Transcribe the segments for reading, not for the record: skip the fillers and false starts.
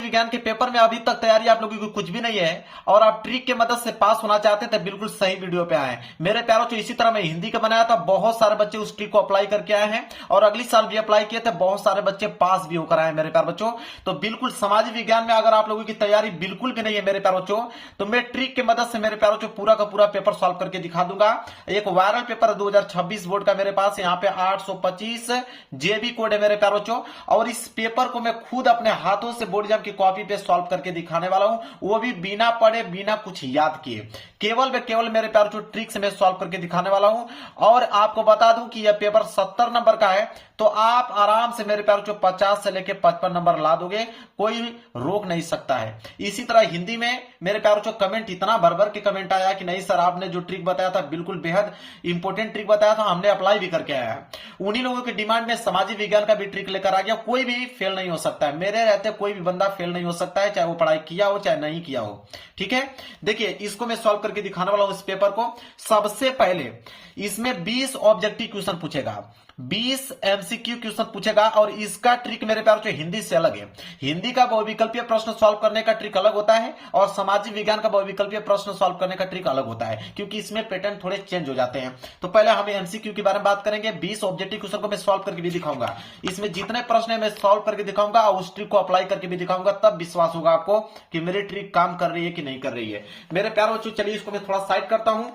विज्ञान के पेपर में अभी तक तैयारी आप लोगों की कुछ भी नहीं है और आप ट्रिक के मदद से पास होना चाहते थे, बिल्कुल सही वीडियो पे आए। मेरे प्यारों जो इसी तरह मैं हिंदी का बनाया था, बहुत सारे बच्चे उस ट्रिक को अप्लाई करके आए हैं और अगली साल भी अप्लाई किए थे, बहुत सारे बच्चे पास भी होकर आए मेरे प्यार बच्चों। तो बिल्कुल समाज विज्ञान में अगर आप लोगों की तैयारी बिल्कुल भी नहीं है मेरे प्यार बच्चों, तो मैं ट्रिक की मदद से मेरे प्यारों जो पूरा का पूरा पेपर सॉल्व करके दिखा दूंगा। एक वायरल पेपर 2026 बोर्ड का मेरे पास यहाँ पे 825 जेबी कोड है मेरे प्यारों बच्चों, और इस पेपर को मैं खुद अपने हाथों से बोर्ड एग्जाम की कॉपी पे सॉल्व करके दिखाने वाला हूं, वो भी बिना पढ़े बिना कुछ याद किए, केवल मेरे प्यारों जो ट्रिक से मैं सॉल्व करके दिखाने वाला हूं। और आपको बता दूं कि यह पेपर 70 नंबर का है, तो आप आराम से मेरे प्यारों जो 50 से लेके 55 नंबर ला दोगे, कोई रोक नहीं सकता है। इसी तरह हिंदी में मेरे प्यारों जो कमेंट इतना भर भर के कमेंट आया कि नहीं सर आपने जो ट्रिक बताया था बिल्कुल बेहद इंपॉर्टेंट ट्रिक बताया था, हमने अप्लाई भी करके आया है। उन्हीं लोगों की डिमांड में सामाजिक विज्ञान का भी ट्रिक लेकर आ गया। कोई भी फेल नहीं हो सकता है, मेरे रहते कोई भी बंदा फेल नहीं हो सकता है, चाहे वो पढ़ाई किया हो चाहे नहीं किया हो। ठीक है, देखिए इसको मैं सॉल्व करके दिखाने वाला हूं इस पेपर को। सबसे पहले इसमें 20 ऑब्जेक्टिव क्वेश्चन पूछेगा, 20 एमसीक्यू क्वेश्चन पूछेगा, और इसका ट्रिक मेरे प्यार जो हिंदी से अलग है। हिंदी का बहुविकल्पीय प्रश्न सॉल्व करने का ट्रिक अलग होता है और सामाजिक विज्ञान का बहुविकल्पीय प्रश्न सॉल्व करने का ट्रिक अलग होता है, क्योंकि इसमें पैटर्न थोड़े चेंज हो जाते हैं। तो पहले हम एमसीक्यू के बारे में बात करेंगे। 20 ऑब्जेक्टिव क्वेश्चन को मैं सॉल्व करके भी दिखाऊंगा, इसमें जितने प्रश्न है मैं सॉल्व करके दिखाऊंगा और उस ट्रिक को अप्लाई करके भी दिखाऊंगा, तब विश्वास होगा आपको कि मेरी ट्रिक काम कर रही है कि नहीं कर रही है। मेरे प्यारे बच्चों चलिए इसको मैं थोड़ा साइड करता हूं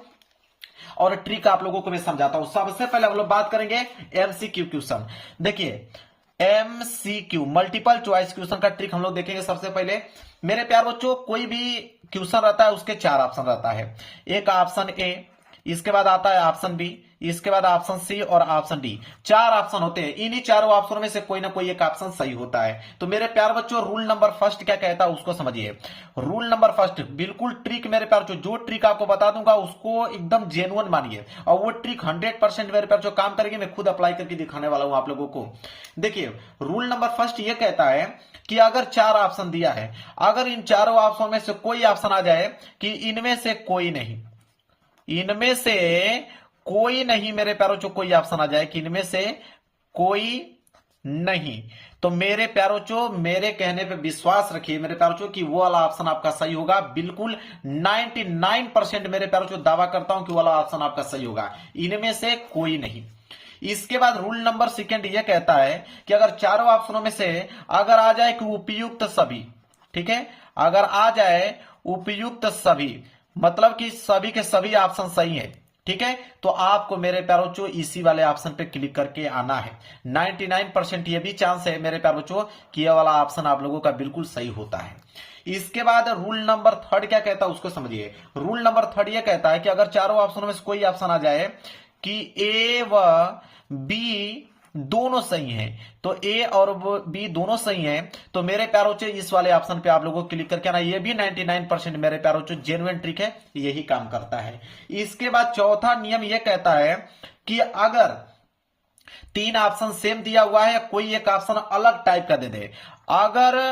और ट्रिक आप लोगों को मैं समझाता हूं। सबसे पहले हम लोग बात करेंगे एमसीक्यू क्वेश्चन। देखिए एमसीक्यू मल्टीपल चॉइस क्वेश्चन का ट्रिक हम लोग देखेंगे। सबसे पहले मेरे प्यार बच्चों कोई भी क्वेश्चन रहता है उसके 4 ऑप्शन रहता है। एक ऑप्शन ए, इसके बाद आता है ऑप्शन बी, इसके बाद ऑप्शन सी और ऑप्शन डी। 4 ऑप्शन होते हैं, इन्हीं चारों ऑप्शनों में से कोई ना कोई एक ऑप्शन सही होता है। तो मेरे प्यार बच्चों रूल नंबर फर्स्ट क्या कहता है उसको समझिए। रूल नंबर फर्स्ट बिल्कुल ट्रिक मेरे प्यार जो ट्रिक आपको बता दूंगा उसको एकदम जेन्युइन मानिए, और वो ट्रिक 100% मेरे प्यार जो काम करेगी, मैं खुद अप्लाई करके दिखाने वाला हूं आप लोगों को। देखिए रूल नंबर फर्स्ट ये कहता है कि अगर 4 ऑप्शन दिया है, अगर इन चारों ऑप्शन में से कोई ऑप्शन आ जाए कि इनमें से कोई नहीं, इनमें से कोई नहीं मेरे प्यारों जो कोई ऑप्शन आ जाए कि इनमें से कोई नहीं, तो मेरे प्यारों चो मेरे कहने पे विश्वास रखिए मेरे प्यारों चो कि वो वाला ऑप्शन आपका सही होगा। बिल्कुल 99% मेरे प्यारों चो दावा करता हूं कि वो वाला ऑप्शन आपका सही होगा, इनमें से कोई नहीं। इसके बाद रूल नंबर सेकंड ये कहता है कि अगर चारों ऑप्शनों में से अगर आ जाए कि उपयुक्त सभी, ठीक है, अगर आ जाए उपयुक्त सभी मतलब कि सभी के सभी ऑप्शन सही है, ठीक है, तो आपको मेरे प्यारों बच्चों इसी वाले ऑप्शन पे क्लिक करके आना है। 99% ये भी चांस है मेरे प्यारों बच्चों कि ये वाला ऑप्शन आप लोगों का बिल्कुल सही होता है। इसके बाद रूल नंबर थर्ड क्या कहता है उसको समझिए। रूल नंबर थर्ड ये कहता है कि अगर चारों ऑप्शनों में से कोई ऑप्शन आ जाए कि ए व बी दोनों सही हैं, तो ए और बी दोनों सही हैं, तो मेरे प्यारों से इस वाले ऑप्शन पे आप लोगों को क्लिक करके आना। ये भी 99% मेरे प्यारों से जेन्युइन ट्रिक है, यही काम करता है। इसके बाद चौथा नियम ये कहता है कि अगर 3 ऑप्शन सेम दिया हुआ है, कोई एक ऑप्शन अलग टाइप का दे दे, अगर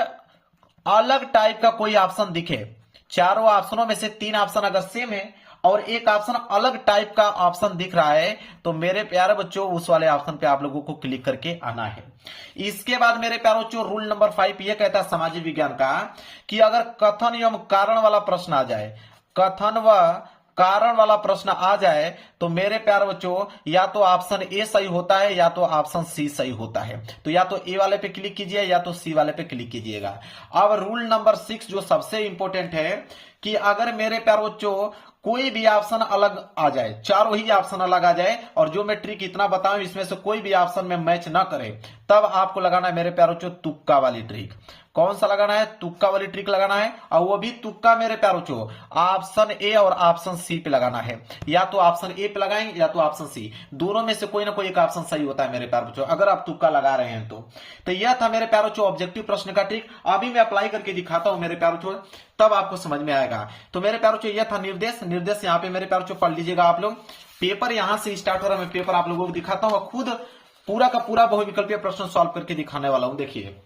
अलग टाइप का कोई ऑप्शन दिखे, चारों ऑप्शनों में से 3 ऑप्शन अगर सेम है और एक ऑप्शन अलग टाइप का ऑप्शन दिख रहा है, तो मेरे प्यारे बच्चों उस वाले ऑप्शन पे आप लोगों को क्लिक करके आना है। इसके बाद मेरे प्यारे बच्चों रूल नंबर 5 ये कहता है सामाजिक विज्ञान का कि अगर कथन एवं कारण वाला प्रश्न आ जाए, कथन व कारण वाला प्रश्न आ जाए, तो मेरे प्यारे बच्चों या तो ऑप्शन ए सही होता है या तो ऑप्शन सी सही होता है। तो या तो ए वाले पे क्लिक कीजिए या तो सी वाले पे क्लिक कीजिएगा। अब रूल नंबर 6 जो सबसे इंपॉर्टेंट है कि अगर मेरे प्यारे बच्चों कोई भी ऑप्शन अलग आ जाए, चारों ही ऑप्शन अलग आ जाए, और जो मैं ट्रिक इतना बताऊं इसमें से कोई भी ऑप्शन में मैच ना करे, तब आपको लगाना है मेरे प्यारों चो तुक्का वाली ट्रिक। कौन सा लगाना है? तुक्का वाली ट्रिक लगाना है, और वो भी तुक्का मेरे प्यारों चो ऑप्शन ए और ऑप्शन सी पे लगाना है। या तो ऑप्शन ए पे लगाएंगे या तो ऑप्शन सी, दोनों में से कोई ना कोई एक ऑप्शन सही होता है मेरे प्यारों चो, अगर आप तुक्का लगा रहे हैं तो यह था मेरे प्यारों चो ऑब्जेक्टिव प्रश्न का ट्रिक। अभी मैं अप्लाई करके दिखाता हूं मेरे प्यारों चो, तब आपको समझ में आएगा। तो मेरे प्यारों चो यह था निर्देश यहाँ पे मेरे प्यारों चो पढ़ लीजिएगा आप लोग। पेपर यहां से स्टार्ट हो रहा है, मैं पेपर आप लोगों को दिखाता हूं, खुद पूरा का पूरा बहुविकल्पीय प्रश्न सॉल्व करके दिखाने वाला हूं। देखिए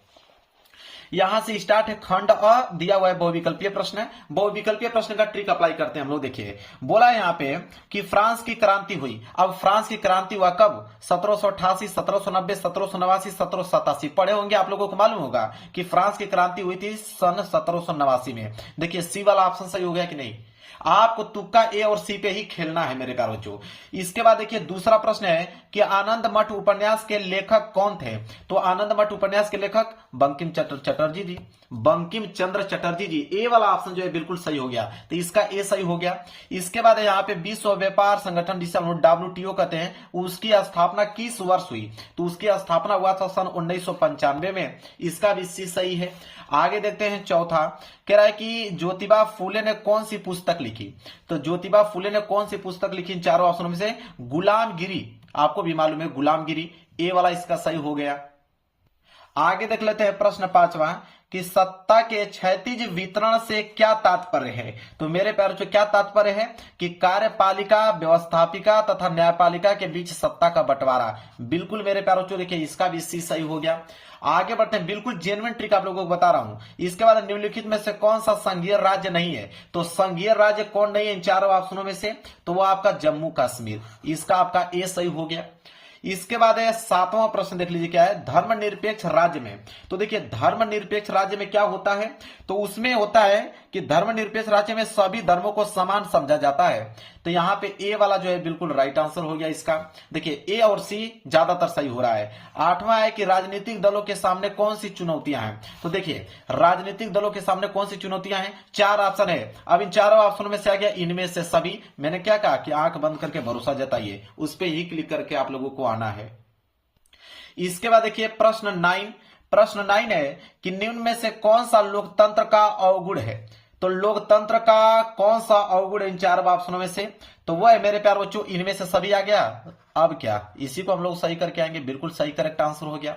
यहां से स्टार्ट है खंड अ, दिया हुआ है बहुविकल्पीय प्रश्न है। बहुविकल्पीय प्रश्न का ट्रिक अप्लाई करते हैं हम लोग। देखिए बोला है यहां पे कि फ्रांस की क्रांति हुई। अब फ्रांस की क्रांति हुआ कब? 1788, 1790, 1789, 1787। पढ़े होंगे, आप लोगों को मालूम होगा कि फ्रांस की क्रांति हुई थी सन 1789 में। देखिए सी वाला ऑप्शन सही हो गया कि नहीं? आपको तुक्का ए और सी पे ही खेलना है मेरे प्यारे बच्चों। इसके बाद देखिए दूसरा प्रश्न है कि आनंद मठ उपन्यास के लेखक कौन थे? तो आनंद मठ उपन्यास के लेखक बंकिम चटर्जी जी, बंकिम चंद्र चटर्जी जी। ए वाला ऑप्शन जो है बिल्कुल सही हो गया, तो इसका ए सही हो गया। इसके बाद यहाँ पे विश्व व्यापार संगठन जिसे हम लोग WTO कहते हैं, उसकी स्थापना किस वर्ष हुई? तो उसकी स्थापना हुआ था सन 1995 में। इसका भी सी सही है। आगे देखते हैं चौथा, कह रहा है कि ज्योतिबा फूले ने कौन सी पुस्तक लिखी? तो ज्योतिबा फूले ने कौन सी पुस्तक लिखी? इन चारों ऑप्शनों में से गुलामगिरी, आपको भी मालूम है गुलामगिरी। ए वाला इसका सही हो गया। आगे देख लेते हैं प्रश्न पांचवा कि सत्ता के क्षैतिज वितरण से क्या तात्पर्य है? तो मेरे प्यारे बच्चों क्या तात्पर्य है कि कार्यपालिका, व्यवस्थापिका तथा न्यायपालिका के बीच सत्ता का बंटवारा। बिल्कुल मेरे प्यारे बच्चों देखिए इसका भी सी सही हो गया। आगे बढ़ते हैं, बिल्कुल जेन्युइन ट्रिक आप लोगों को बता रहा हूं। इसके बाद निम्नलिखित में से कौन सा संघीय राज्य नहीं है? तो संघीय राज्य कौन नहीं है इन चारों ऑप्शनों में से? तो वो आपका जम्मू कश्मीर। इसका आपका ए सही हो गया। इसके बाद है सातवां प्रश्न, देख लीजिए क्या है, धर्मनिरपेक्ष राज्य में। तो देखिए धर्मनिरपेक्ष राज्य में क्या होता है? तो उसमें होता है कि धर्मनिरपेक्ष राज्य में सभी धर्मों को समान समझा जाता है। तो यहां पे ए वाला जो है बिल्कुल राइट आंसर हो गया इसका। देखिए ए और सी ज्यादातर सही हो रहा है। आठवां है कि राजनीतिक दलों के सामने कौन सी चुनौतियां हैं? तो देखिए राजनीतिक दलों के सामने कौन सी चुनौतियां हैं? चार ऑप्शन है। अब इन चारों ऑप्शनों में से आ गया इनमें से सभी। मैंने क्या कहा कि आंख बंद करके भरोसा जताइए, उस पर ही क्लिक करके आप लोगों को आना है। इसके बाद देखिए प्रश्न 9 है कि निम्न में से कौन सा लोकतंत्र का अवगुण है? तो लोकतंत्र का कौन सा अवगुण इन चार ऑप्शनों में से? तो वो है मेरे प्यारे बच्चों इनमें से सभी आ गया। अब क्या इसी को हम लोग सही करके आएंगे, बिल्कुल सही करेक्ट आंसर हो गया।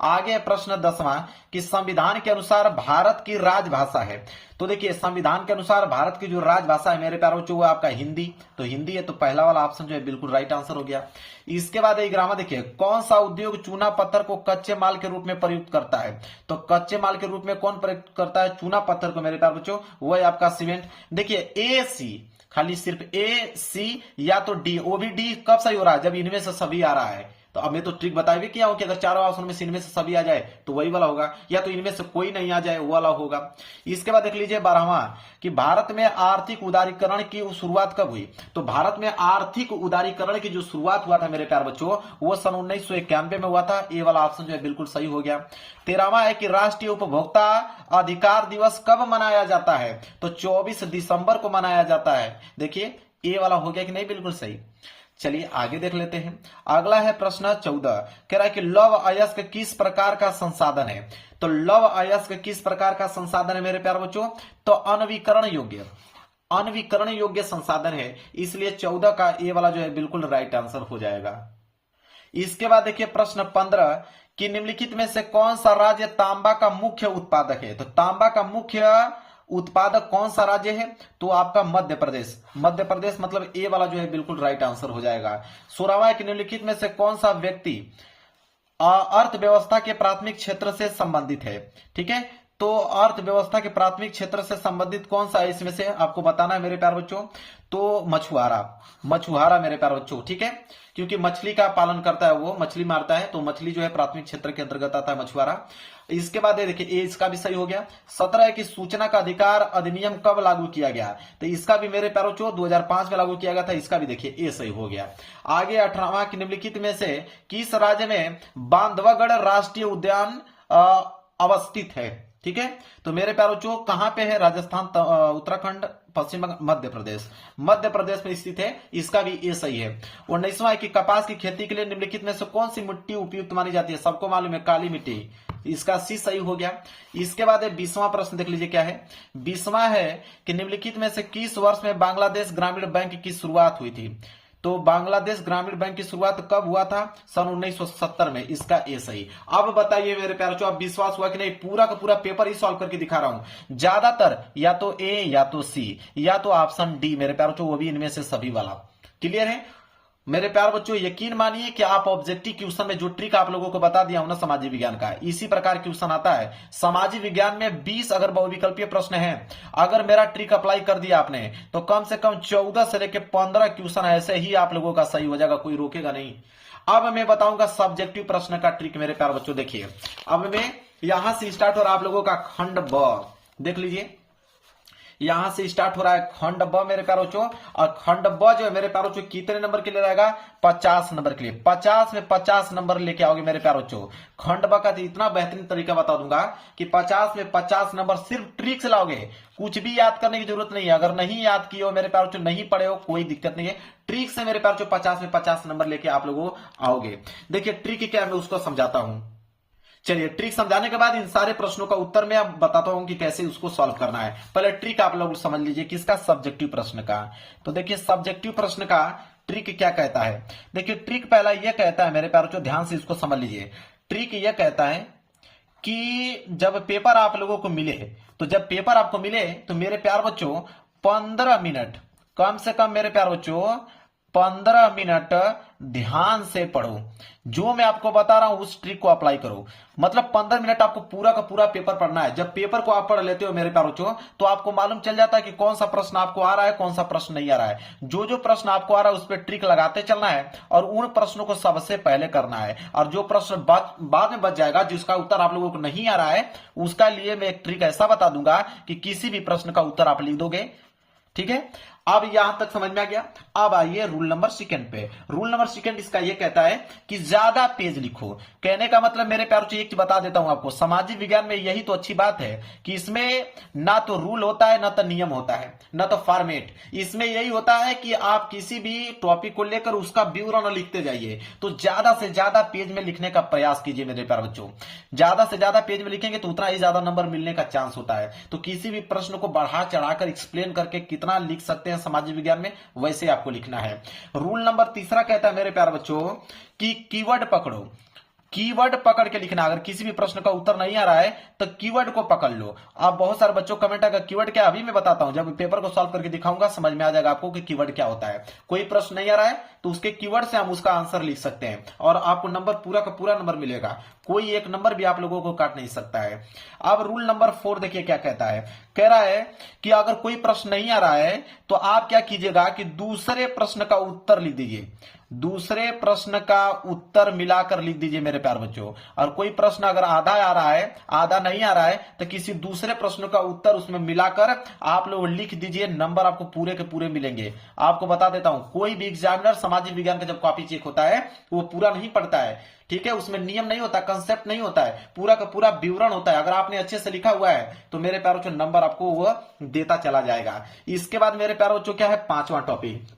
आगे प्रश्न 10वां कि संविधान के अनुसार भारत की राजभाषा है। तो देखिए संविधान के अनुसार भारत की जो राजभाषा है मेरे प्यारे बच्चों वो आपका हिंदी। तो हिंदी है, तो पहला वाला ऑप्शन जो है बिल्कुल राइट आंसर हो गया। इसके बाद एक ग्रामर देखिए, कौन सा उद्योग चूना पत्थर को कच्चे माल के रूप में प्रयुक्त करता है? तो कच्चे माल के रूप में कौन प्रयुक्त करता है चूना पत्थर को मेरे प्यारे बच्चों? वो है आपका सीमेंट। देखिए ए सी, खाली सिर्फ ए सी या तो डी। वो भी डी कब सही हो रहा है? जब इनमें से सभी आ रहा है। तो अब मैं तो ट्रिक बता भी किया हूं कि अगर चारों ऑप्शन में से इनमें से सभी आ जाए तो वही वाला होगा, या तो इनमें से कोई नहीं आ जाए वो वाला होगा। इसके बाद देख लीजिए 12वां कि भारत में आर्थिक उदारीकरण की शुरुआत कब हुई? तो भारत में आर्थिक उदारीकरण की जो शुरुआत हुआ था मेरे प्यारे बच्चों वो सन 1991 में हुआ था। ये वाला ऑप्शन जो है बिल्कुल सही हो गया। 13वां है कि राष्ट्रीय उपभोक्ता अधिकार दिवस कब मनाया जाता है? तो 24 दिसंबर को मनाया जाता है। देखिए ये वाला हो गया कि नहीं? बिल्कुल सही। चलिए आगे देख लेते हैं। अगला है प्रश्न 14, कह रहा है कि लौह अयस्क किस प्रकार का संसाधन है? तो लौह अयस्क किस प्रकार का संसाधन है मेरे प्यारे बच्चों? तो अनवीकरण योग्य संसाधन है, इसलिए 14 का ए वाला जो है बिल्कुल राइट आंसर हो जाएगा। इसके बाद देखिए प्रश्न 15 कि निम्नलिखित में से कौन सा राज्य तांबा का मुख्य उत्पादक है? तो तांबा का मुख्य उत्पादक कौन सा राज्य है? तो आपका मध्य प्रदेश मतलब ए वाला जो है बिल्कुल राइट आंसर हो जाएगा। 16वां कि निम्नलिखित में से कौन सा व्यक्ति अर्थव्यवस्था के प्राथमिक क्षेत्र से संबंधित है? ठीक है, तो अर्थव्यवस्था के प्राथमिक क्षेत्र से संबंधित कौन सा है इसमें से आपको बताना है मेरे प्यारे बच्चों। तो मछुआरा मेरे प्यारे बच्चों, ठीक है, क्योंकि मछली का पालन करता है, वो मछली मारता है, तो मछली जो है प्राथमिक क्षेत्र के अंतर्गत आता है मछुआरा। इसके बाद देखिए ए इसका भी सही हो गया। 17 है कि सूचना का अधिकार अधिनियम कब लागू किया गया? तो इसका भी मेरे प्यारे बच्चों 2005 में लागू किया गया था। इसका भी देखिए ए सही हो गया। आगे 18वां कि निम्नलिखित में से किस राज्य में बांधवगढ़ राष्ट्रीय उद्यान अवस्थित है? ठीक है, तो मेरे प्यारे बच्चों कहां पे है? राजस्थान, उत्तराखंड, पश्चिम बंगाल, मध्य प्रदेश में स्थित है। इसका भी ये सही है। 19वां है कि कपास की खेती के लिए निम्नलिखित में से कौन सी मिट्टी उपयुक्त मानी जाती है? सबको मालूम है काली मिट्टी। इसका सी सही हो गया। इसके बाद 20वां प्रश्न देख लीजिए क्या है। 20वां है कि निम्नलिखित में से किस वर्ष में बांग्लादेश ग्रामीण बैंक की शुरुआत हुई थी? तो बांग्लादेश ग्रामीण बैंक की शुरुआत कब हुआ था? सन 1970 में। इसका ए सही। अब बताइए मेरे प्यारे बच्चों, अब विश्वास हुआ कि नहीं? पूरा का पूरा पेपर ही सॉल्व करके दिखा रहा हूं। ज्यादातर या तो ए या तो सी या तो ऑप्शन डी मेरे प्यारे बच्चों, वो भी इनमें से सभी वाला। क्लियर है? मेरे प्यार बच्चों यकीन मानिए कि आप ऑब्जेक्टिव क्वेश्चन में जो ट्रिक आप लोगों को बता दिया हूं ना सामाजिक विज्ञान का, इसी प्रकार क्वेश्चन आता है। सामाजिक विज्ञान में 20 अगर बहुविकल्पीय प्रश्न हैं, अगर मेरा ट्रिक अप्लाई कर दिया आपने तो कम से कम 14 से लेकर 15 क्वेश्चन ऐसे ही आप लोगों का सही हो जाएगा, कोई रोकेगा नहीं। अब मैं बताऊंगा सब्जेक्टिव प्रश्न का ट्रिक मेरे प्यार बच्चों। देखिए अब मैं यहां से स्टार्ट हो रहा है आप लोगों का खंड ब, देख लीजिए यहां से स्टार्ट हो रहा है खंड ब मेरे प्यारे बच्चों। और खंड ब जो है मेरे प्यारे बच्चों कितने नंबर के लिए रहेगा? 50 नंबर के लिए। 50 में 50 नंबर लेके आओगे मेरे प्यारे बच्चों। खंड ब का इतना बेहतरीन तरीका बता दूंगा कि 50 में 50 नंबर सिर्फ ट्रिक से लाओगे, कुछ भी याद करने की जरूरत नहीं है। अगर नहीं याद किए हो मेरे प्यारे बच्चों, नहीं पढ़े हो, कोई दिक्कत नहीं है, ट्रिक से मेरे प्यारे बच्चों 50 में 50 नंबर लेके आप लोगों आओगे। देखिए ट्रिक क्या है मैं उसको समझाता हूं। चलिए ट्रिक समझाने के बाद इन सारे प्रश्नों का उत्तर मैं अब बताता हूं कि कैसे उसको सॉल्व करना है। पहले ट्रिक आप लोग समझ लीजिए किसका? सब्जेक्टिव प्रश्न का। तो देखिए सब्जेक्टिव प्रश्न का ट्रिक क्या कहता है। देखिए ट्रिक पहला यह कहता है मेरे प्यारे बच्चों, ध्यान से इसको समझ लीजिए। ट्रिक यह कहता है कि जब पेपर आप लोगों को मिले, तो जब पेपर आपको मिले तो मेरे प्यार बच्चों 15 मिनट, कम से कम मेरे प्यार बच्चों 15 मिनट ध्यान से पढ़ो। जो मैं आपको बता रहा हूं उस ट्रिक को अप्लाई करो। मतलब 15 मिनट आपको पूरा का पूरा पेपर पढ़ना है। जब पेपर को आप पढ़ लेते हो मेरे प्यारे बच्चों तो आपको मालूम चल जाता है कि कौन सा प्रश्न आपको आ रहा है, कौन सा प्रश्न नहीं आ रहा है। जो जो प्रश्न आपको आ रहा है उस पर ट्रिक लगाते चलना है और उन प्रश्नों को सबसे पहले करना है। और जो प्रश्न बाद में बच जाएगा, जिसका उत्तर आप लोगों को नहीं आ रहा है, उसका लिए मैं एक ट्रिक ऐसा बता दूंगा कि किसी भी प्रश्न का उत्तर आप लिख दोगे। ठीक है, अब यहां तक समझ में आ गया। अब आइए रूल नंबर सेकंड पे। रूल नंबर सेकंड इसका यह कहता है कि ज्यादा पेज लिखो। कहने का मतलब मेरे प्यारों से एक चीज बता देता हूं आपको, सामाजिक विज्ञान में यही तो अच्छी बात है कि इसमें ना तो रूल होता है, ना तो नियम होता है, ना तो फॉर्मेट। इसमें यही होता है कि आप किसी भी टॉपिक को लेकर उसका विवरण लिखते जाइए। तो ज्यादा से ज्यादा पेज में लिखने का प्रयास कीजिए मेरे प्यारे बच्चों। ज्यादा से ज्यादा पेज में लिखेंगे तो उतना ही ज्यादा नंबर मिलने का चांस होता है। तो किसी भी प्रश्न को बढ़ा चढ़ाकर एक्सप्लेन करके कितना लिख सकते हैं सामाजिक विज्ञान में, वैसे आपको लिखना है। रूल नंबर तीसरा कहता है मेरे प्यारे बच्चों कि कीवर्ड पकड़ो। कीवर्ड पकड़ के लिखना। अगर किसी भी प्रश्न का उत्तर नहीं आ रहा है तो कीवर्ड को पकड़ लो। आप बहुत सारे बच्चों कमेंट आएगा कीवर्ड क्या, अभी मैं बताता हूं। जब पेपर को सॉल्व करके दिखाऊंगा समझ में आ जाएगा आपको कि कीवर्ड क्या होता है। कोई प्रश्न नहीं आ रहा है तो उसके कीवर्ड से हम उसका आंसर लिख सकते हैं और आपको नंबर पूरा का पूरा नंबर मिलेगा। कोई एक नंबर भी आप लोगों को काट नहीं सकता है। अब रूल नंबर 4 देखिए क्या कहता है। कह रहा है कि अगर कोई प्रश्न नहीं आ रहा है तो आप क्या कीजिएगा कि दूसरे प्रश्न का उत्तर लिख दीजिए। दूसरे प्रश्न का उत्तर मिलाकर लिख दीजिए मेरे प्यारे बच्चों। और कोई प्रश्न अगर आधा आ रहा है, आधा नहीं आ रहा है, तो किसी दूसरे प्रश्न का उत्तर उसमें मिलाकर आप लोग लिख दीजिए। नंबर आपको पूरे के पूरे मिलेंगे। आपको बता देता हूं, कोई भी एग्जामिनर सामाजिक विज्ञान का जब कॉपी चेक होता है वो पूरा नहीं पढ़ता है। ठीक है, उसमें नियम नहीं होता, कंसेप्ट नहीं होता है, पूरा का पूरा विवरण होता है। अगर आपने अच्छे से लिखा हुआ है तो मेरे प्यारे बच्चों नंबर आपको वो देता चला जाएगा। इसके बाद मेरे प्यारे बच्चों क्या है, पांचवा टॉपिक।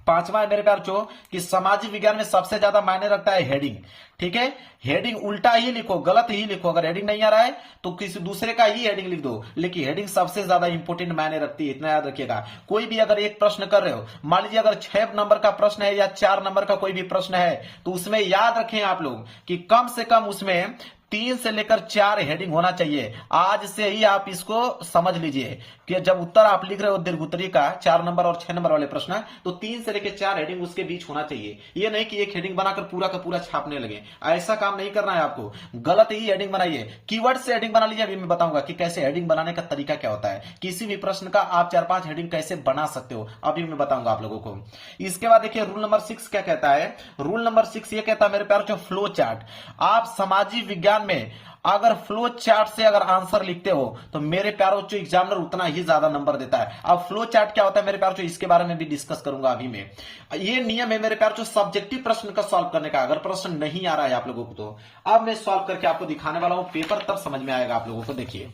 पांचवा है मेरे प्यारे बच्चों कि सामाजिक विज्ञान में सबसे ज्यादा मायने रखता है हेडिंग। ठीक है, हेडिंग उल्टा ही लिखो, गलत ही लिखो। अगर हेडिंग नहीं आ रहा है तो किसी दूसरे का ही हेडिंग लिख दो, लेकिन हेडिंग सबसे ज्यादा इंपोर्टेंट मायने रखती है, इतना याद रखिएगा। कोई भी अगर एक प्रश्न कर रहे हो, मान लीजिए अगर 6 नंबर का प्रश्न है या 4 नंबर का कोई भी प्रश्न है, तो उसमें याद रखें आप लोग कि कम से कम उसमें 3 से लेकर 4 हेडिंग होना चाहिए। आज से ही आप इसको समझ लीजिए कि जब उत्तर आप लिख रहे हो दीर्घोत्तरी का 4 नंबर और 6 नंबर वाले प्रश्न, तो 3 से लेकर 4 हेडिंग उसके बीच होना चाहिए। ये नहीं कि एक हेडिंग बनाकर पूरा का पूरा छापने लगे, ऐसा काम नहीं करना है आपको। गलत ही हेडिंग बनाइए, कीवर्ड से हेडिंग बना लीजिए। अभी मैं बताऊंगा कि कैसे हेडिंग बनाने का तरीका क्या होता है। किसी भी प्रश्न का आप 4-5 हेडिंग कैसे बना सकते हो, अभी मैं बताऊंगा आप लोगों को। इसके बाद देखिए रूल नंबर 6 क्या कहता है। रूल नंबर 6 ये कहता है मेरे प्यारे बच्चों, फ्लो चार्ट। आप सामाजिक विज्ञान में अगर फ्लो चार्ट से अगर आंसर लिखते हो तो मेरे प्यारे बच्चों एग्जामिनर उतना ही ज्यादा नंबर देता है। अब फ्लो चार्ट क्या होता है मेरे प्यारे बच्चों, इसके बारे में भी डिस्कस करूंगा अभी मैं। ये नियम है मेरे प्यारे बच्चों सब्जेक्टिव प्रश्न का सॉल्व करने का। अगर प्रश्न नहीं आ रहा है आप लोगों को तो अब मैं सॉल्व करके आपको दिखाने वाला हूं, पेपर तब समझ में आएगा आप लोगों को। देखिए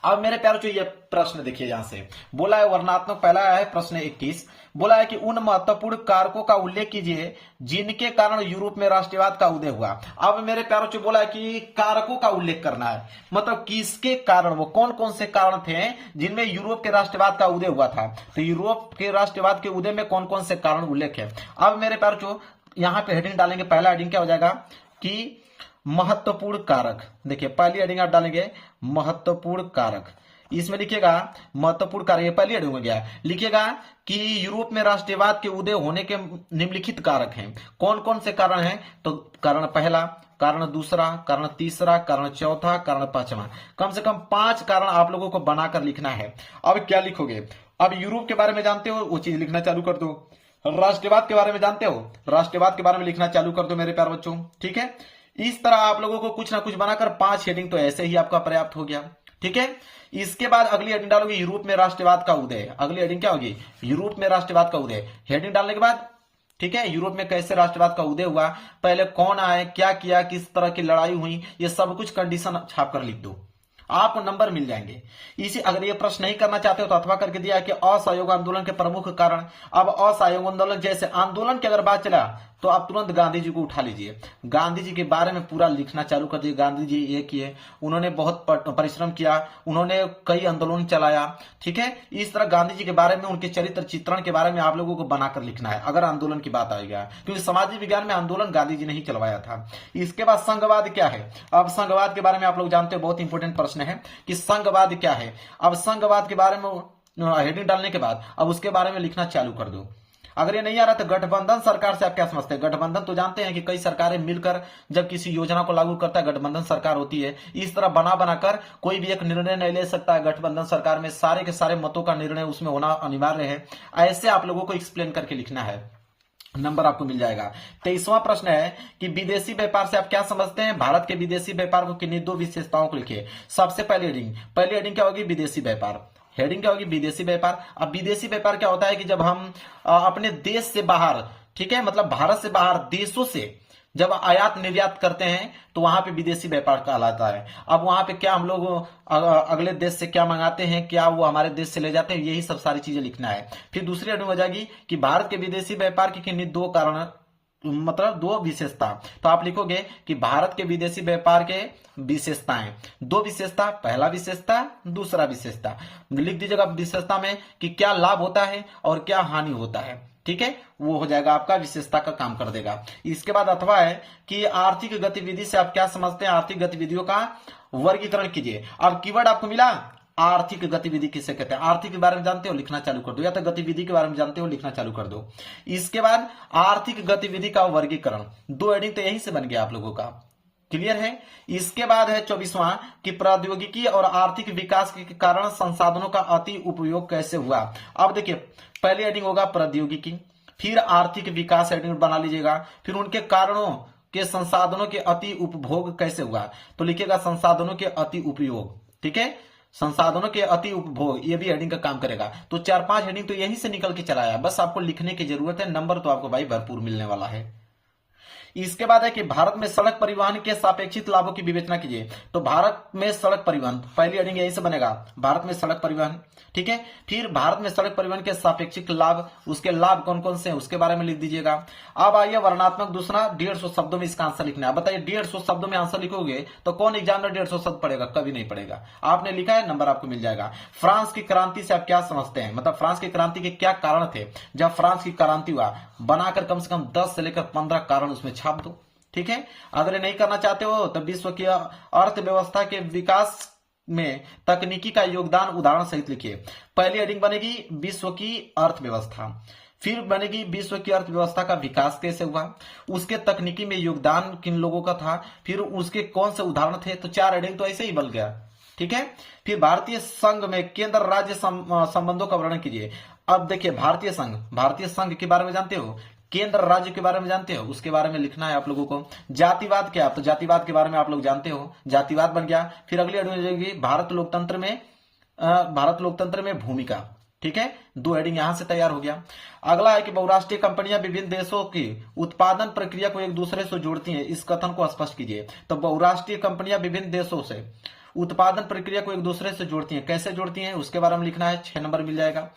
अब मेरे प्यारे बच्चों ये प्रश्न देखिए, यहां से बोला है वर्णनात्मक, पहला आया है प्रश्न 21। बोला है कि उन महत्वपूर्ण कारकों का उल्लेख कीजिए जिनके कारण यूरोप में राष्ट्रवाद का उदय हुआ। अब मेरे प्यारे बच्चों बोला है कि कारकों का उल्लेख करना है, मतलब किसके कारण, वो कौन कौन से कारण थे जिनमें यूरोप के राष्ट्रवाद का उदय हुआ था। तो यूरोप के राष्ट्रवाद के उदय में कौन कौन से कारण उल्लेख है। अब मेरे प्यारे बच्चों यहां पे हेडिंग डालेंगे। पहला हेडिंग क्या हो जाएगा कि महत्वपूर्ण कारक। देखिए पहली हेडिंग आप डालेंगे महत्वपूर्ण कारक। इसमें लिखिएगा महत्वपूर्ण कार्य, पहली हेडिंग में गया, लिखिएगा कि यूरोप में राष्ट्रवाद के उदय होने के निम्नलिखित कारक हैं। कौन कौन से कारण हैं? तो कारण पहला, कारण दूसरा, कारण तीसरा, कारण चौथा, कारण पांचवा, कम से कम 5 कारण आप लोगों को बनाकर लिखना है। अब क्या लिखोगे? अब यूरोप के बारे में जानते हो, वो चीज लिखना चालू कर दो। राष्ट्रवाद के बारे में जानते हो, राष्ट्रवाद के बारे में लिखना चालू कर दो मेरे प्यारे बच्चों। ठीक है, इस तरह आप लोगों को कुछ ना कुछ बनाकर 5 हेडिंग तो ऐसे ही आपका पर्याप्त हो गया। ठीक है, इसके बाद अगली हेडिंग डालोगे यूरोप में राष्ट्रवाद का उदय। अगली हेडिंग क्या होगी? यूरोप में राष्ट्रवाद का उदय। हेडिंग डालने के बाद, ठीक है, यूरोप में कैसे राष्ट्रवाद का उदय हुआ, पहले कौन आए, क्या किया, किस तरह की लड़ाई हुई, ये सब कुछ कंडीशन छाप कर लिख दो, आपको नंबर मिल जाएंगे। इसी अगर ये प्रश्न नहीं करना चाहते हो तो अथवा करके दिया कि असहयोग आंदोलन के प्रमुख कारण। अब असहयोग आंदोलन जैसे आंदोलन की अगर बात चला तो आप तुरंत गांधी जी को उठा लीजिए, गांधी जी के बारे में पूरा लिखना चालू कर दीजिए। गांधी जी ये किए, उन्होंने बहुत परिश्रम किया, उन्होंने कई आंदोलन चलाया। ठीक है, इस तरह गांधी जी के बारे में, उनके चरित्र चित्रण के बारे में आप लोगों को बनाकर लिखना है अगर आंदोलन की बात आएगा, क्योंकि समाज विज्ञान में आंदोलन गांधी जी ने ही चलवाया था। इसके बाद संघवाद क्या है? अब संघवाद के बारे में आप लोग जानते हो, बहुत इंपॉर्टेंट प्रश्न है कि संघवाद क्या है। अब संघवाद के बारे में हेडिंग डालने के बाद अब उसके बारे में लिखना चालू कर दो। अगर ये नहीं आ रहा तो गठबंधन सरकार से आप क्या समझते हैं? गठबंधन तो जानते हैं कि कई सरकारें मिलकर जब किसी योजना को लागू करता है, गठबंधन सरकार होती है। इस तरह बना बनाकर कोई भी एक निर्णय नहीं ले सकता है गठबंधन सरकार में, सारे के सारे मतों का निर्णय उसमें होना अनिवार्य है। ऐसे आप लोगों को एक्सप्लेन करके लिखना है, नंबर आपको मिल जाएगा। 23वां प्रश्न है कि विदेशी व्यापार से आप क्या समझते हैं? भारत के विदेशी व्यापार को किन्हीं 2 विशेषताओं को लिखिए। सबसे पहली हेडिंग क्या होगी? विदेशी व्यापार। हेडिंग क्या होगी? विदेशी व्यापार। अब विदेशी व्यापार क्या होता है कि जब हम अपने देश से बाहर, ठीक है, मतलब भारत से बाहर देशों से जब आयात निर्यात करते हैं तो वहां पे विदेशी व्यापार कहलाता है। अब वहां पे क्या हम लोग अगले देश से क्या मंगाते हैं, क्या वो हमारे देश से ले जाते हैं, यही सब सारी चीजें लिखना है। फिर दूसरी हेडिंग हो जाएगी कि भारत के विदेशी व्यापार की किन्हीं 2 कारण, मतलब 2 विशेषता। तो आप लिखोगे कि भारत के विदेशी व्यापार के विशेषताएं, 2 विशेषता, पहला विशेषता, दूसरा विशेषता। लिख दीजिएगा विशेषता में कि क्या लाभ होता है और क्या हानि होता है। ठीक है, वो हो जाएगा आपका विशेषता का काम कर देगा। इसके बाद अथवा है कि आर्थिक गतिविधि से आप क्या समझते हैं? आर्थिक गतिविधियों का वर्गीकरण कीजिए। अब कीवर्ड आपको मिला आर्थिक गतिविधि किसे कहते हैं? आर्थिक के बारे में जानते हो, लिखना चालू कर दो, या तो गतिविधि के बारे में जानते हो, लिखना चालू कर दो। इसके बाद आर्थिक गतिविधि का वर्गीकरण, 2 हेडिंग तो यहीं से बन गया आप लोगों का, क्लियर है। इसके बाद है 24वां कि प्रौद्योगिकी और आर्थिक विकास के कारण संसाधनों का अति उपयोग कैसे हुआ। अब देखिए, पहली हेडिंग होगा प्रौद्योगिकी, फिर आर्थिक विकास हेडिंग बना लीजिएगा, फिर उनके कारणों के संसाधनों के अति उपभोग कैसे हुआ, तो लिखिएगा संसाधनों के अति उपयोग। ठीक है, संसाधनों के अति उपभोग, ये भी हेडिंग का काम करेगा। तो 4-5 हेडिंग तो यहीं से निकल के चला आया, बस आपको लिखने की जरूरत है। नंबर तो आपको भाई भरपूर मिलने वाला है। इसके बाद है कि भारत में सड़क परिवहन के सापेक्षित लाभों की विवेचना कीजिए। तो भारत में सड़क परिवहन, पहली हेडिंग यहीं से बनेगा, भारत में सड़क परिवहन। ठीक है, फिर भारत में सड़क परिवहन के सापेक्षिक लाभ, उसके लाभ कौन कौन से हैं उसके बारे में लिख दीजिएगा। अब आइए वर्णनात्मक दूसरा, 150 शब्दों में इसका आंसर लिखना है। बताइए 150 शब्दों में आंसर लिखोगे तो कौन एग्जामिनर 150 शब्द पढ़ेगा? कभी नहीं पढ़ेगा। आपने लिखा है, नंबर आपको मिल जाएगा। फ्रांस की क्रांति से आप क्या समझते हैं? मतलब फ्रांस की क्रांति के क्या कारण थे जब फ्रांस की क्रांति हुआ? बनाकर कम से कम 10 से लेकर 15 कारण उसमें छाप दो। ठीक है, अगर नहीं करना चाहते हो तो विश्व की अर्थव्यवस्था के विकास में तकनीकी का योगदान उदाहरण सहित लिखिए। पहली हेडिंग बनेगी विश्व की अर्थव्यवस्था, फिर बनेगी विश्व की अर्थव्यवस्था का विकास कैसे हुआ, उसके तकनीकी में योगदान किन लोगों का था, फिर उसके कौन से उदाहरण थे। तो 4 हेडिंग तो ऐसे ही बन गया। ठीक है, फिर भारतीय संघ में केंद्र राज्य संबंधों का वर्णन कीजिए। अब देखिए, भारतीय संघ के बारे में जानते हो, केंद्र राज्य के बारे में जानते हो, उसके बारे में लिखना है आप लोगों को। जातिवाद क्या? तो जातिवाद के बारे में आप लोग जानते हो, जातिवाद बन गया। फिर अगली हेडिंग हो जाएगी भारत लोकतंत्र में भूमिका। ठीक है, 2 हेडिंग यहां से तैयार हो गया। अगला है कि बहुराष्ट्रीय कंपनियां विभिन्न देशों की उत्पादन प्रक्रिया को एक दूसरे से जोड़ती हैं, इस कथन को स्पष्ट कीजिए। तो बहुराष्ट्रीय कंपनियां विभिन्न देशों से उत्पादन प्रक्रिया को एक दूसरे से जोड़ती हैं, कैसे जोड़ती हैं उसके बारे में लिखना है, 6 नंबर मिल जाएगा।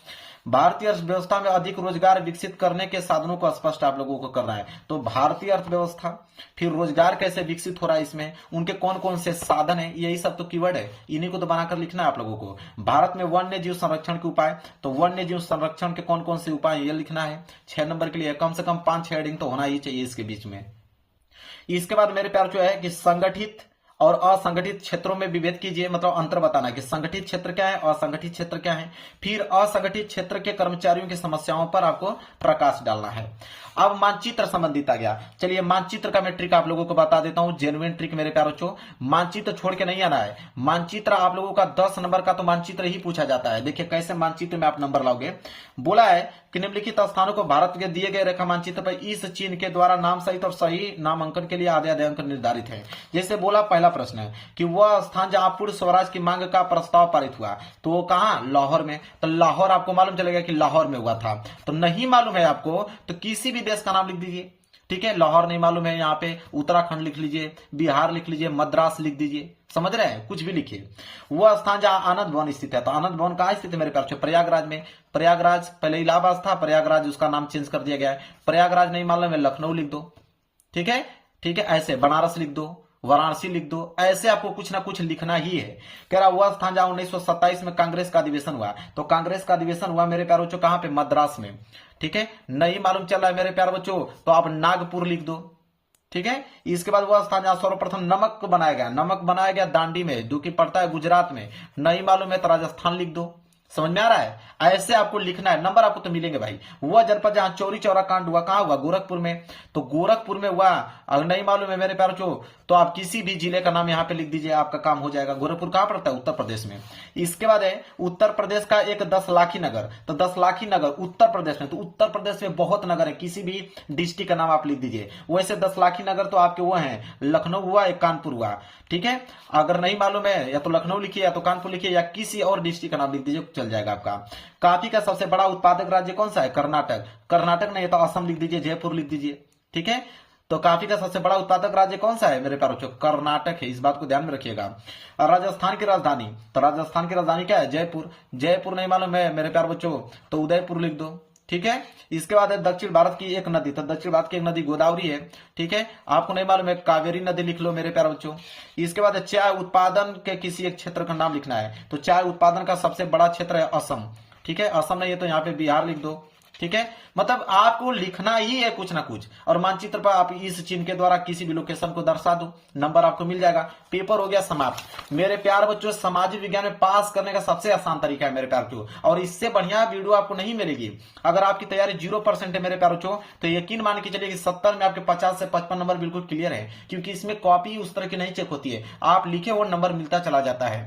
भारतीय अर्थव्यवस्था में अधिक रोजगार विकसित करने के साधनों को स्पष्ट आप लोगों को करना है। तो भारतीय अर्थव्यवस्था, फिर रोजगार कैसे विकसित हो रहा है, इसमें उनके कौन कौन से साधन है, यही सब तो कीवर्ड है, इन्हीं को तो बनाकर लिखना है आप लोगों को। भारत में वन्य जीव संरक्षण के उपाय, तो वन्य जीव संरक्षण के कौन कौन से उपाय, ये लिखना है। 6 नंबर के लिए कम से कम 5-6 हेडिंग तो होना ही चाहिए इसके बीच में। इसके बाद मेरे प्यार जो है कि संगठित और असंगठित क्षेत्रों में विभेद कीजिए, मतलब अंतर बताना कि संगठित क्षेत्र क्या है, असंगठित क्षेत्र क्या है। फिर असंगठित क्षेत्र के कर्मचारियों की समस्याओं पर आपको प्रकाश डालना है। अब मानचित्र संबंधित आ गया। चलिए मानचित्र का मैं ट्रिक आप लोगों को बता देता हूं, जेन्युइन ट्रिक मेरे प्यारे बच्चों। मानचित्र छोड़ के नहीं आना है। मानचित्र आप लोगों का 10 नंबर का तो मानचित्र ही पूछा जाता है। देखिए कैसे मानचित्र में आप नंबर लाओगे। बोला है कि निम्नलिखित स्थानों को भारत के दिए गए रेखा मानचित्र पर इस चिन्ह के द्वारा नाम सहित और सही नामांकन के लिए आधे आधे अंक निर्धारित है। जैसे बोला पहला प्रश्न है कि वह स्थान जहां पूर्ण स्वराज की मांग का प्रस्ताव पारित हुआ, तो वो कहां, लाहौर में। तो लाहौर आपको मालूम चलेगा कि लाहौर में हुआ था। तो नहीं मालूम है आपको तो किसी भी देश का नाम लिख दीजिए। ठीक है, लाहौर नहीं मालूम है, यहाँ पे उत्तराखंड लिख लीजिए, बिहार लिख लीजिए, मद्रास लिख दीजिए, समझ रहे हैं, कुछ भी लिखिए। वह स्थान जहां आनंद भवन स्थित है, तो आनंद भवन कहां स्थित है मेरे प्यारे, प्रयागराज में। प्रयागराज पहले इलाहाबाद था, प्रयागराज उसका नाम चेंज कर दिया गया है। प्रयागराज नहीं मालूम है, लखनऊ लिख दो। ठीक है, ठीक है, ऐसे बनारस लिख दो, वाराणसी लिख दो, ऐसे आपको कुछ ना कुछ लिखना ही है। कह रहा वह स्थान जहां 1927 में कांग्रेस का अधिवेशन हुआ, तो कांग्रेस का अधिवेशन हुआ मेरे प्यारे बच्चों कहां पे, मद्रास में। ठीक है, नहीं मालूम चल रहा है मेरे प्यारे बच्चों तो आप नागपुर लिख दो। ठीक है, इसके बाद वह स्थान जहां सर्वप्रथम नमक बनाया गया, नमक बनाया गया दांडी में, जो कि पड़ता है गुजरात में। नहीं मालूम है तो राजस्थान लिख दो। समझ में आ रहा है, ऐसे आपको लिखना है। नंबर आपको तो मिलेंगे भाई। वह जनपद जहां चौरी चौरा कांड हुआ कहां हुआ, गोरखपुर में, तो गोरखपुर में हुआ। अगर नहीं मालूम है मेरे प्यारे बच्चों तो आप किसी भी जिले का नाम यहाँ पे लिख दीजिए, आपका काम हो जाएगा। गोरखपुर कहां पड़ता है, उत्तर प्रदेश में। इसके बाद है उत्तर प्रदेश का एक 10 लाखी नगर, तो 10 लाखी नगर उत्तर प्रदेश में, तो उत्तर प्रदेश में बहुत नगर है, किसी भी डिस्ट्रिक्ट का नाम आप लिख दीजिए। वैसे 10 लाखी नगर तो आपके वो हैं, लखनऊ हुआ, एक कानपुर हुआ। ठीक है, अगर नहीं मालूम है या तो लखनऊ लिखिए या तो कानपुर लिखिए या किसी और डिस्ट्रिक्ट का नाम लिख दीजिए, चल जाएगा आपका। कॉफी का सबसे बड़ा उत्पादक राज्य कौन सा है, कर्नाटक। कर्नाटक नहीं तो असम लिख दीजिए, जयपुर लिख दीजिए। ठीक है, तो कॉफी का सबसे बड़ा उत्पादक राज्य कौन सा है मेरे प्यारे बच्चों, कर्नाटक है, इस बात को ध्यान में रखिएगा। राजस्थान की राजधानी, तो राजस्थान की राजधानी क्या है, जयपुर। जयपुर नहीं मालूम है मेरे प्यारे बच्चों तो उदयपुर लिख दो। ठीक है, इसके बाद है दक्षिण भारत की एक नदी, तो दक्षिण भारत की एक नदी गोदावरी है। ठीक है, आपको नहीं मालूम है कावेरी नदी लिख लो मेरे प्यारे बच्चों। इसके बाद चाय उत्पादन के किसी एक क्षेत्र का नाम लिखना है, तो चाय उत्पादन का सबसे बड़ा क्षेत्र है असम। ठीक है, असम नहीं है तो यहाँ पे बिहार लिख दो। ठीक है, मतलब आपको लिखना ही है कुछ ना कुछ, और मानचित्र पर आप इस चिन्ह के द्वारा किसी भी लोकेशन को दर्शा दो, नंबर आपको मिल जाएगा। पेपर हो गया समाप्त। मेरे प्यार बच्चों, सामाजिक विज्ञान में पास करने का सबसे आसान तरीका है मेरे प्यार बच्चों, और इससे बढ़िया वीडियो आपको नहीं मिलेगी। अगर आपकी तैयारी 0% है मेरे प्यार बच्चों, तो यकीन मान के चलिए कि 70 में आपके 50 से 55 नंबर बिल्कुल क्लियर है, क्योंकि इसमें कॉपी उस तरह की नहीं चेक होती है, आप लिखे वो नंबर मिलता चला जाता है।